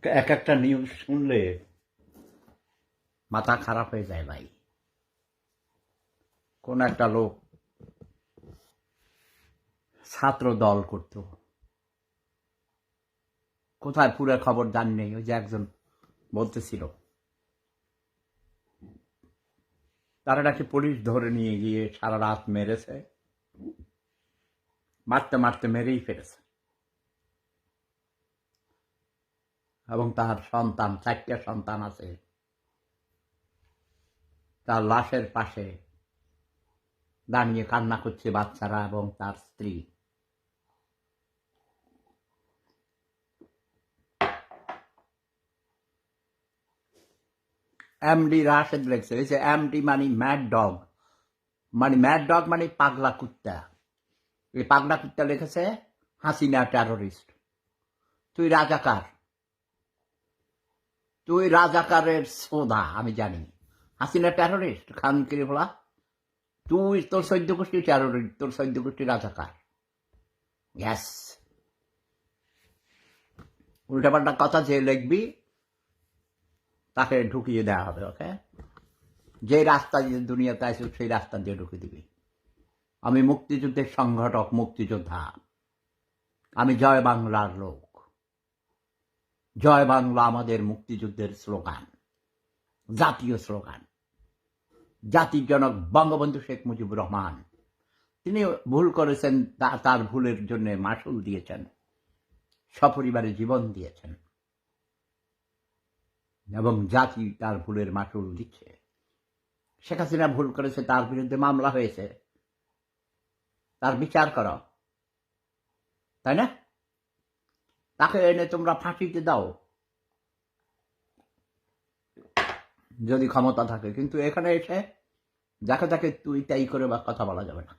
এক একটা নিউজ শুনলে মাথা খারাপ হয়ে যায় ভাই। কোন একটা লোক ছাত্র দল করত, কোথায় পুরো খবর জান নেই। ওই যে একজন বলতেছিল তারা নাকি পুলিশ ধরে নিয়ে গিয়ে সারা রাত মেরেছে, মারতে মারতে মেরেই ফেলেছে। এবং তার সন্তান, 4টা সন্তান আছে, তার লাশের পাশে দাঁড়িয়ে কান্না করছে বাচ্চারা এবং তার স্ত্রী। এমডি রাশেদ লেখছে, এই যে এমডি মানে ম্যাড ডগ, ম্যাড ডগ মানে পাগলা কুত্তা। এই পাগলা কুত্তা লিখেছে হাসিনা টেরোরিস্ট। তুই রাজাকার, তুই রাজাকারের সোদা, আমি জানি। হাসিনা টেরোরিস্ট খান কিরিফলা, তুই তোর 14 গোষ্ঠী টেরোরিস্ট, তোর 14 গোষ্ঠী রাজাকার। গ্যাস উল্টাপাল্টা কথা যে লিখবি তাকে ঢুকিয়ে দেওয়া হবে। ওকে, যে রাস্তা দিয়ে দুনিয়াতে আসে সেই রাস্তা দিয়ে ঢুকিয়ে দিবি। আমি মুক্তিযুদ্ধের সংগঠক, মুক্তিযোদ্ধা। আমি জয় বাংলার লোক। জয় বাংলা আমাদের মুক্তিযুদ্ধের স্লোগান, জাতীয় স্লোগান। জাতির জনক বঙ্গবন্ধু শেখ মুজিবুর রহমান, তিনি ভুল করেছেন, তার ভুলের জন্য মাসুল দিয়েছেন, সপরিবারে জীবন দিয়েছেন, এবং জাতি তার ভুলের মাসুল দিচ্ছে। শেখ হাসিনা ভুল করেছে, তার বিরুদ্ধে মামলা হয়েছে, তার বিচার করো, তাই না? তাকে এনে তোমরা ফাঁসিতে দাও যদি ক্ষমতা থাকে। কিন্তু এখানে এসে যাকে তাকে তুই তাই করে বা কথা বলা যাবে না।